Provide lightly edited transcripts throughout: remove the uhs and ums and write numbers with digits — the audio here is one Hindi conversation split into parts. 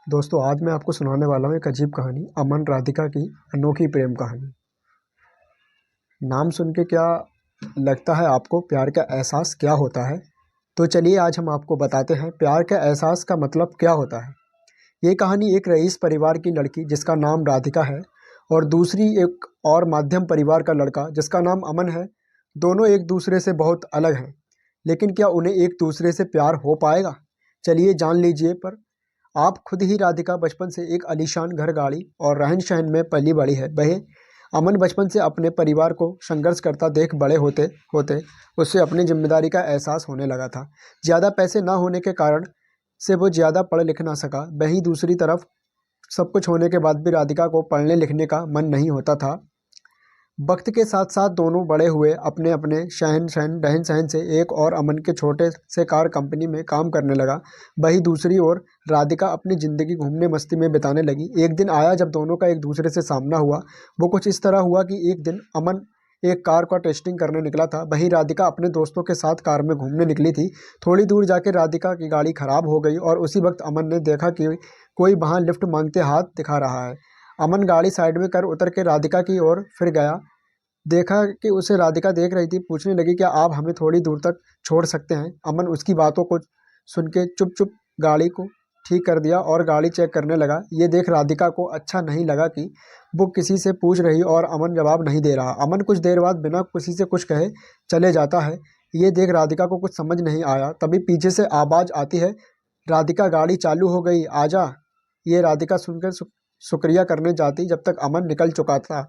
दोस्तों आज मैं आपको सुनाने वाला हूँ एक अजीब कहानी अमन राधिका की अनोखी प्रेम कहानी। नाम सुन के क्या लगता है आपको प्यार का एहसास क्या होता है? तो चलिए आज हम आपको बताते हैं प्यार का एहसास का मतलब क्या होता है। ये कहानी एक रईस परिवार की लड़की जिसका नाम राधिका है और दूसरी एक और मध्यम परिवार का लड़का जिसका नाम अमन है। दोनों एक दूसरे से बहुत अलग हैं, लेकिन क्या उन्हें एक दूसरे से प्यार हो पाएगा? चलिए जान लीजिए। पर आप खुद ही राधिका बचपन से एक आलीशान घर गाड़ी और रहन सहन में पली बड़ी है। वह अमन बचपन से अपने परिवार को संघर्ष करता देख बड़े होते होते उससे अपनी जिम्मेदारी का एहसास होने लगा था। ज़्यादा पैसे ना होने के कारण से वो ज़्यादा पढ़ लिख ना सका। वहीं दूसरी तरफ सब कुछ होने के बाद भी राधिका को पढ़ने लिखने का मन नहीं होता था। वक्त के साथ साथ दोनों बड़े हुए, अपने अपने शहन शहन रहन सहन से एक और अमन के छोटे से कार कंपनी में काम करने लगा। वहीं दूसरी ओर राधिका अपनी ज़िंदगी घूमने मस्ती में बिताने लगी। एक दिन आया जब दोनों का एक दूसरे से सामना हुआ। वो कुछ इस तरह हुआ कि एक दिन अमन एक कार का टेस्टिंग करने निकला था, वहीं राधिका अपने दोस्तों के साथ कार में घूमने निकली थी। थोड़ी दूर जाके राधिका की गाड़ी खराब हो गई और उसी वक्त अमन ने देखा कि कोई वहाँ लिफ्ट मांगते हाथ दिखा रहा है। अमन गाड़ी साइड में कर उतर के राधिका की ओर फिर गया। देखा कि उसे राधिका देख रही थी, पूछने लगी, क्या आप हमें थोड़ी दूर तक छोड़ सकते हैं? अमन उसकी बातों को सुन के चुप चुप गाड़ी को ठीक कर दिया और गाड़ी चेक करने लगा। ये देख राधिका को अच्छा नहीं लगा कि वो किसी से पूछ रही और अमन जवाब नहीं दे रहा। अमन कुछ देर बाद बिना किसी से कुछ कहे चले जाता है। ये देख राधिका को कुछ समझ नहीं आया। तभी पीछे से आवाज़ आती है, राधिका गाड़ी चालू हो गई, आजा। ये राधिका सुनकर शुक्रिया करने जाती जब तक अमन निकल चुका था।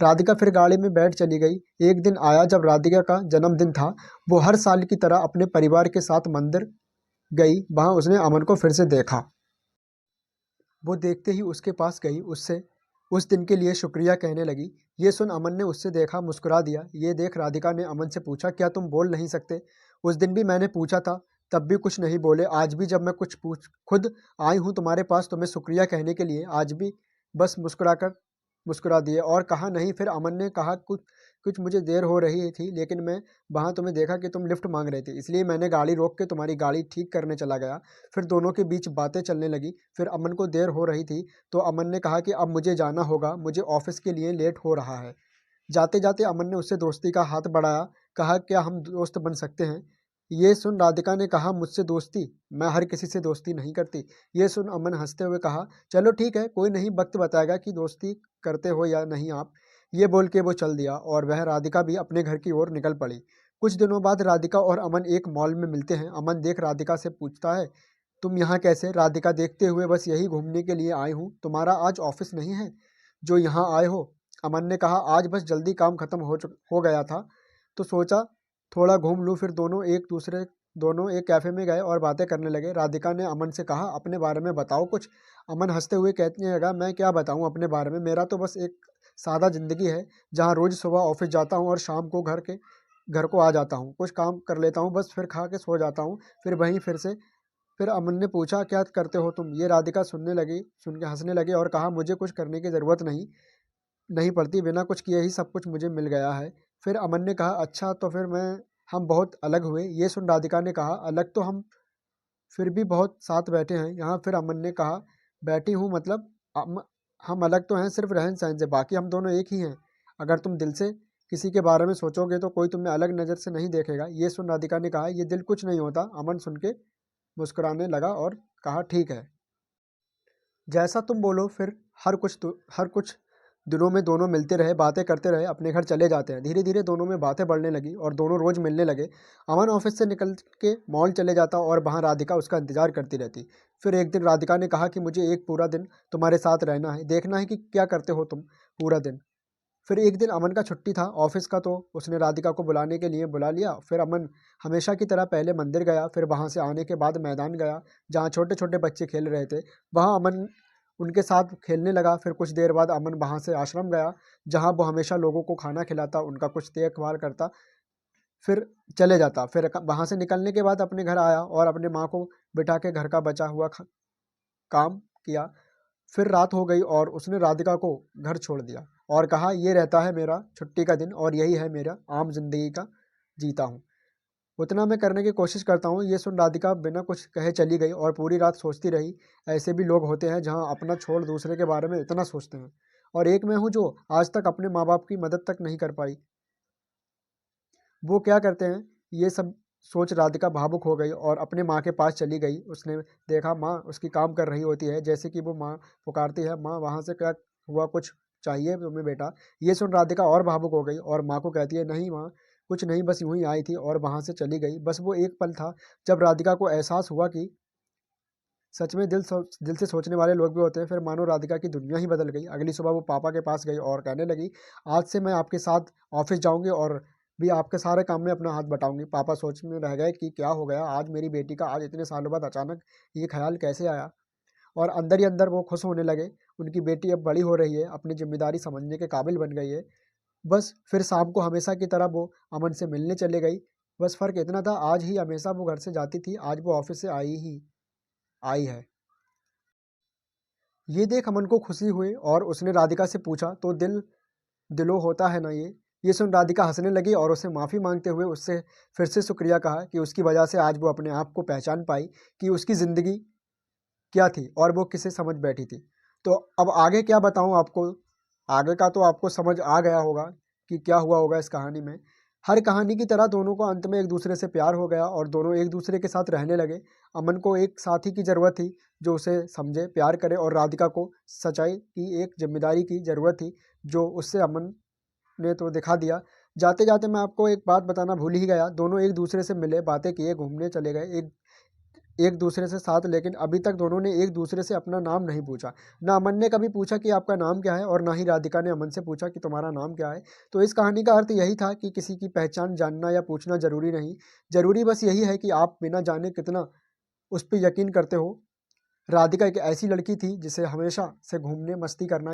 राधिका फिर गाड़ी में बैठ चली गई। एक दिन आया जब राधिका का जन्मदिन था। वो हर साल की तरह अपने परिवार के साथ मंदिर गई। वहां उसने अमन को फिर से देखा। वो देखते ही उसके पास गई, उससे उस दिन के लिए शुक्रिया कहने लगी। ये सुन अमन ने उससे देखा, मुस्कुरा दिया। ये देख राधिका ने अमन से पूछा, क्या तुम बोल नहीं सकते? उस दिन भी मैंने पूछा था, तब भी कुछ नहीं बोले। आज भी जब मैं कुछ पूछ खुद आई हूँ तुम्हारे पास तुम्हें शुक्रिया कहने के लिए, आज भी बस मुस्कुरा दिए और कहा नहीं। फिर अमन ने कहा, कुछ कुछ मुझे देर हो रही थी, लेकिन मैं वहाँ तुम्हें देखा कि तुम लिफ्ट मांग रहे थे, इसलिए मैंने गाड़ी रोक के तुम्हारी गाड़ी ठीक करने चला गया। फिर दोनों के बीच बातें चलने लगी। फिर अमन को देर हो रही थी तो अमन ने कहा कि अब मुझे जाना होगा, मुझे ऑफिस के लिए लेट हो रहा है। जाते जाते अमन ने उससे दोस्ती का हाथ बढ़ाया, कहा, क्या हम दोस्त बन सकते हैं? ये सुन राधिका ने कहा, मुझसे दोस्ती? मैं हर किसी से दोस्ती नहीं करती। ये सुन अमन हंसते हुए कहा, चलो ठीक है, कोई नहीं, वक्त बताएगा कि दोस्ती करते हो या नहीं आप। ये बोल के वो चल दिया और वह राधिका भी अपने घर की ओर निकल पड़ी। कुछ दिनों बाद राधिका और अमन एक मॉल में मिलते हैं। अमन देख राधिका से पूछता है, तुम यहाँ कैसे? राधिका देखते हुए, बस यही घूमने के लिए आई हूँ, तुम्हारा आज ऑफिस नहीं है जो यहाँ आए हो? अमन ने कहा, आज बस जल्दी काम खत्म हो गया था तो सोचा थोड़ा घूम लूँ। फिर दोनों एक कैफ़े में गए और बातें करने लगे। राधिका ने अमन से कहा, अपने बारे में बताओ कुछ। अमन हंसते हुए कहने लगा, मैं क्या बताऊँ अपने बारे में, मेरा तो बस एक सादा ज़िंदगी है जहाँ रोज़ सुबह ऑफिस जाता हूँ और शाम को घर को आ जाता हूँ, कुछ काम कर लेता हूँ, बस फिर खा के सो जाता हूँ, फिर वहीं फिर से। फिर अमन ने पूछा, क्या करते हो तुम? ये राधिका सुन के हंसने लगी और कहा, मुझे कुछ करने की ज़रूरत नहीं नहीं पड़ती, बिना कुछ किए ही सब कुछ मुझे मिल गया है। फिर अमन ने कहा, अच्छा तो फिर मैं हम बहुत अलग हुए? ये सुन राधिका ने कहा, अलग तो हम फिर भी बहुत साथ बैठे हैं यहाँ। फिर अमन ने कहा, बैठी हूँ मतलब हम अलग तो हैं सिर्फ रहन सहन से, बाकी हम दोनों एक ही हैं। अगर तुम दिल से किसी के बारे में सोचोगे तो कोई तुम्हें अलग नज़र से नहीं देखेगा। ये सुन राधिका ने कहा, ये दिल कुछ नहीं होता। अमन सुन के मुस्कुराने लगा और कहा, ठीक है, जैसा तुम बोलो। फिर हर कुछ दिनों में दोनों मिलते रहे, बातें करते रहे, अपने घर चले जाते हैं। धीरे धीरे दोनों में बातें बढ़ने लगी और दोनों रोज मिलने लगे। अमन ऑफिस से निकल के मॉल चले जाता और वहाँ राधिका उसका इंतजार करती रहती। फिर एक दिन राधिका ने कहा कि मुझे एक पूरा दिन तुम्हारे साथ रहना है, देखना है कि क्या करते हो तुम पूरा दिन। फिर एक दिन अमन का छुट्टी था ऑफिस का, तो उसने राधिका को बुलाने के लिए बुला लिया। फिर अमन हमेशा की तरह पहले मंदिर गया, फिर वहाँ से आने के बाद मैदान गया जहाँ छोटे छोटे बच्चे खेल रहे थे। वहाँ अमन उनके साथ खेलने लगा। फिर कुछ देर बाद अमन वहाँ से आश्रम गया जहाँ वो हमेशा लोगों को खाना खिलाता, उनका कुछ देखभाल करता, फिर चले जाता। फिर वहाँ से निकलने के बाद अपने घर आया और अपने माँ को बिठा के घर का बचा हुआ काम किया। फिर रात हो गई और उसने राधिका को घर छोड़ दिया और कहा, ये रहता है मेरा छुट्टी का दिन और यही है मेरा आम जिंदगी का जीता हूँ। उतना मैं करने की कोशिश करता हूँ। ये सुन राधिका बिना कुछ कहे चली गई और पूरी रात सोचती रही। ऐसे भी लोग होते हैं जहाँ अपना छोड़ दूसरे के बारे में इतना सोचते हैं, और एक मैं हूँ जो आज तक अपने माँ बाप की मदद तक नहीं कर पाई। वो क्या करते हैं, ये सब सोच राधिका भावुक हो गई और अपने माँ के पास चली गई। उसने देखा माँ उसकी काम कर रही होती है, जैसे कि वो माँ पुकारती है, माँ वहाँ से क्या हुआ, कुछ चाहिए तुम्हें बेटा। ये सुन राधिका और भावुक हो गई और माँ को कहती है, नहीं माँ, कुछ नहीं, बस यूं ही आई थी, और वहाँ से चली गई। बस वो एक पल था जब राधिका को एहसास हुआ कि सच में दिल से सोचने वाले लोग भी होते हैं। फिर मानो राधिका की दुनिया ही बदल गई। अगली सुबह वो पापा के पास गई और कहने लगी, आज से मैं आपके साथ ऑफिस जाऊंगी और भी आपके सारे काम में अपना हाथ बटाऊंगी। पापा सोच में रह गए कि क्या हो गया, आज मेरी बेटी का आज इतने सालों बाद अचानक ये ख्याल कैसे आया। और अंदर ही अंदर वो खुश होने लगे। उनकी बेटी अब बड़ी हो रही है, अपनी जिम्मेदारी समझने के काबिल बन गई है। बस फिर शाम को हमेशा की तरह वो अमन से मिलने चले गई। बस फर्क इतना था, आज ही हमेशा वो घर से जाती थी, आज वो ऑफिस से आई है। ये देख अमन को खुशी हुई और उसने राधिका से पूछा, तो दिलो होता है ना ये सुन राधिका हंसने लगी और उसे माफ़ी मांगते हुए उससे फिर से शुक्रिया कहा कि उसकी वजह से आज वो अपने आप को पहचान पाई कि उसकी ज़िंदगी क्या थी और वो किसे समझ बैठी थी। तो अब आगे क्या बताऊं आपको, आगे का तो आपको समझ आ गया होगा कि क्या हुआ होगा इस कहानी में। हर कहानी की तरह दोनों को अंत में एक दूसरे से प्यार हो गया और दोनों एक दूसरे के साथ रहने लगे। अमन को एक साथी की ज़रूरत थी जो उसे समझे, प्यार करे, और राधिका को सच्चाई की एक जिम्मेदारी की ज़रूरत थी जो उससे अमन ने तो दिखा दिया। जाते जाते मैं आपको एक बात बताना भूल ही गया, दोनों एक दूसरे से मिले, बातें किए, घूमने चले गए एक एक दूसरे से साथ, लेकिन अभी तक दोनों ने एक दूसरे से अपना नाम नहीं पूछा। ना अमन ने कभी पूछा कि आपका नाम क्या है और ना ही राधिका ने अमन से पूछा कि तुम्हारा नाम क्या है। तो इस कहानी का अर्थ यही था कि किसी की पहचान जानना या पूछना जरूरी नहीं, जरूरी बस यही है कि आप बिना जाने कितना उस पर यकीन करते हो। राधिका एक ऐसी लड़की थी जिसे हमेशा से घूमने मस्ती करना